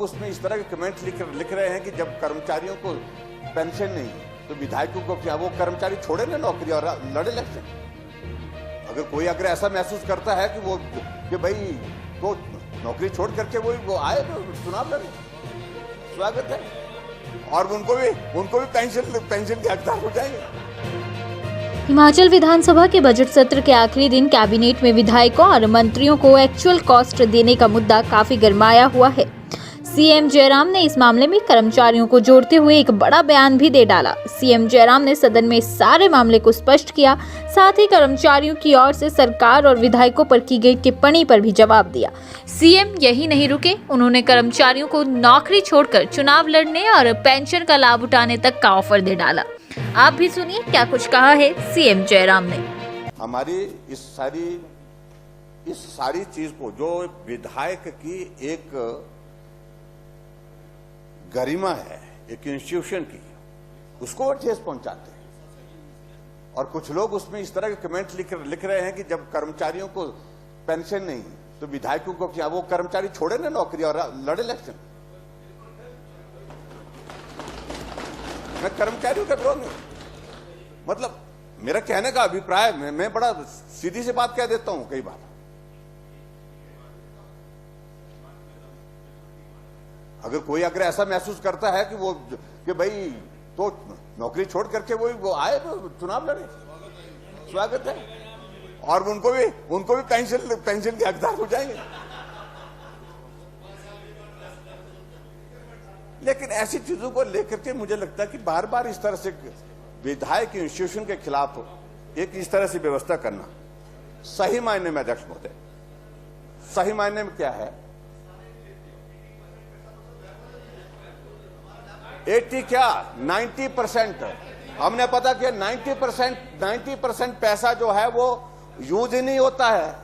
उसमें इस तरह के कमेंट लिख रहे हैं कि जब कर्मचारियों को पेंशन नहीं तो विधायकों को क्या वो कर्मचारी छोड़े ना नौकरी और लड़े इलेक्शन। अगर ऐसा महसूस करता है कि भाई तो नौकरी छोड़ करके वो आए तो चुनाव लड़े, स्वागत है, और उनको भी पेंशन के हकदार हो जाएंगे। हिमाचल विधानसभा के बजट सत्र के आखिरी दिन कैबिनेट में विधायकों और मंत्रियों को एक्चुअल कॉस्ट देने का मुद्दा काफी गरमाया हुआ है। सीएम जयराम ने इस मामले में कर्मचारियों को जोड़ते हुए एक बड़ा बयान भी दे डाला। सीएम जयराम ने सदन में सारे मामले को स्पष्ट किया, साथ ही कर्मचारियों की ओर से सरकार और विधायकों पर की गई टिप्पणी पर भी जवाब दिया। सीएम यही नहीं रुके, उन्होंने कर्मचारियों को नौकरी छोड़कर चुनाव लड़ने और पेंशन का लाभ उठाने तक का ऑफर दे डाला। आप भी सुनिए क्या कुछ कहा है सीएम जयराम ने। हमारी इस सारी चीज को जो विधायक की एक गरिमा है, एक इंस्टीट्यूशन की, उसको ठेस पहुंचाते हैं। और कुछ लोग उसमें इस तरह के कमेंट लिख रहे हैं कि जब कर्मचारियों को पेंशन नहीं तो विधायकों को क्या वो कर्मचारी छोड़े ना नौकरी और लड़े इलेक्शन। मैं कर्मचारियों का विरोध नहीं, मतलब मेरा कहने का अभिप्राय, मैं बड़ा सीधी सी बात कह देता हूं कई बार। अगर ऐसा महसूस करता है कि भाई तो नौकरी छोड़ करके वो आए तो चुनाव लड़े, स्वागत है, और उनको भी पेंशन के हकदार हो जाएंगे। लेकिन ऐसी चीजों को लेकर के मुझे लगता है कि बार बार इस तरह से विधायक इंस्टीट्यूशन के खिलाफ एक इस तरह से व्यवस्था करना सही मायने में, अध्यक्ष महोदय, सही मायने में क्या है, 80 क्या 90% हमने पता किया 90% पैसा जो है वो यूज ही नहीं होता है।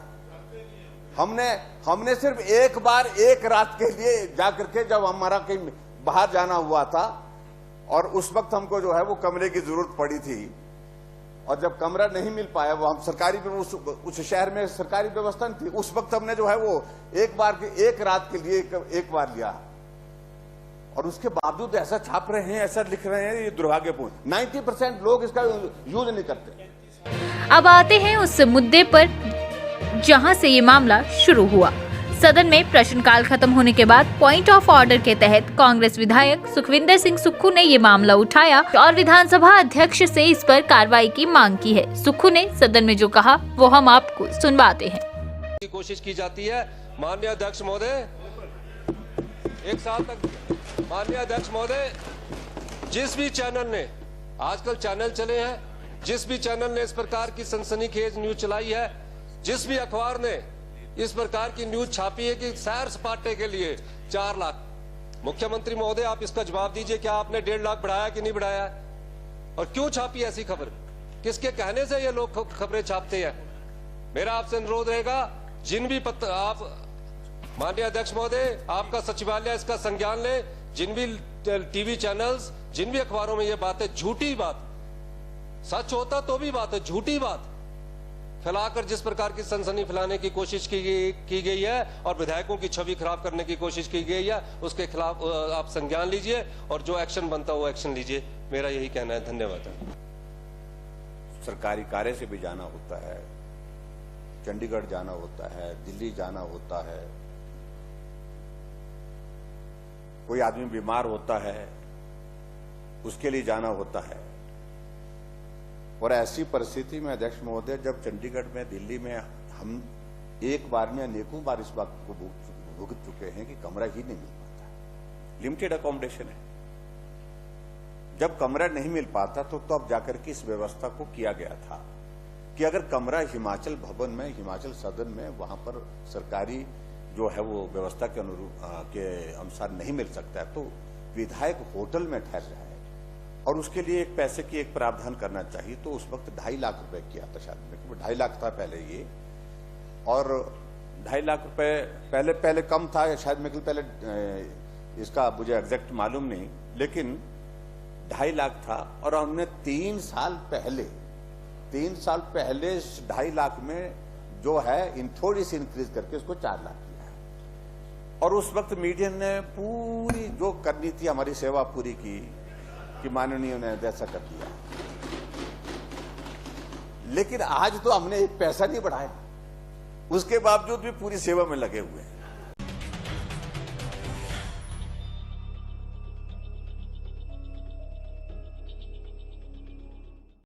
हमने सिर्फ एक बार एक रात के लिए जाकर के, जब हमारा कहीं बाहर जाना हुआ था और उस वक्त हमको जो है वो कमरे की जरूरत पड़ी थी, और जब कमरा नहीं मिल पाया, वो हम सरकारी उस शहर में सरकारी व्यवस्था नहीं थी, उस वक्त हमने जो है वो एक रात के लिए एक बार लिया, और उसके बावजूद ऐसा छाप रहे हैं, ऐसा लिख रहे हैं, ये दुर्भाग्यपूर्ण। 90% लोग इसका यूज नहीं करते। अब आते हैं उस मुद्दे पर जहां से ये मामला शुरू हुआ। सदन में प्रश्नकाल खत्म होने के बाद पॉइंट ऑफ ऑर्डर के तहत कांग्रेस विधायक सुखविंदर सिंह सुक्खू ने ये मामला उठाया और विधानसभा अध्यक्ष से इस पर कार्रवाई की मांग की है। सुक्खू ने सदन में जो कहा वो हम आपको सुनवाते हैं। कोशिश की जाती है, माननीय अध्यक्ष महोदय, एक साल तक, माननीय अध्यक्ष महोदय, जिस भी चैनल ने, आजकल चैनल चले हैं, जिस भी चैनल ने इस प्रकार की सनसनीखेज न्यूज चलाई है, जिस भी अखबार ने इस प्रकार की न्यूज छापी है कि सैर सपाटे के लिए 4 लाख, मुख्यमंत्री महोदय आप इसका जवाब दीजिए, क्या आपने 1.5 लाख बढ़ाया कि नहीं बढ़ाया, और क्यों छापी ऐसी खबर, किसके कहने से ये लोग खबरें छापते हैं। मेरा आपसे अनुरोध रहेगा, जिन भी पत्र आप, माननीय अध्यक्ष महोदय, आपका सचिवालय इसका संज्ञान ले, जिन भी टीवी चैनल्स, जिन भी अखबारों में ये बात है, झूठी बात, सच होता तो भी बात है, झूठी बात फैलाकर जिस प्रकार की सनसनी फैलाने की कोशिश की गई है और विधायकों की छवि खराब करने की कोशिश की गई है, उसके खिलाफ आप संज्ञान लीजिए और जो एक्शन बनता है वो एक्शन लीजिए। मेरा यही कहना है। धन्यवाद। सरकारी कार्य से भी जाना होता है, चंडीगढ़ जाना होता है, दिल्ली जाना होता है, कोई आदमी बीमार होता है उसके लिए जाना होता है, और ऐसी परिस्थिति में अध्यक्ष महोदय, जब चंडीगढ़ में, दिल्ली में हम एक बार में अनेकों बार इस बात को भुगत चुके हैं कि कमरा ही नहीं मिल पाता, लिमिटेड अकोमोडेशन है। जब कमरा नहीं मिल पाता तो तब जाकर के इस व्यवस्था को किया गया था कि अगर कमरा हिमाचल भवन में, हिमाचल सदन में, वहां पर सरकारी जो है वो व्यवस्था के अनुसार नहीं मिल सकता है तो विधायक होटल में ठहर जाए, और उसके लिए एक पैसे की एक प्रावधान करना चाहिए। तो उस वक्त 2.5 लाख रुपए किया था, शायद 2.5 लाख था पहले ये, और 2.5 लाख रुपए पहले कम था, शायद मेरे को पहले इसका मुझे एग्जैक्ट मालूम नहीं, लेकिन 2.5 लाख था। और हमने 3 साल पहले 2.5 लाख में जो है थोड़ी सी इंक्रीज करके उसको 4 लाख किया है। और उस वक्त मीडिया ने पूरी जो करनी थी हमारी सेवा पूरी की कि माननीय ने ऐसा कर दिया। लेकिन आज तो हमने एक पैसा नहीं बढ़ाया, उसके बावजूद भी पूरी सेवा में लगे हुए हैं।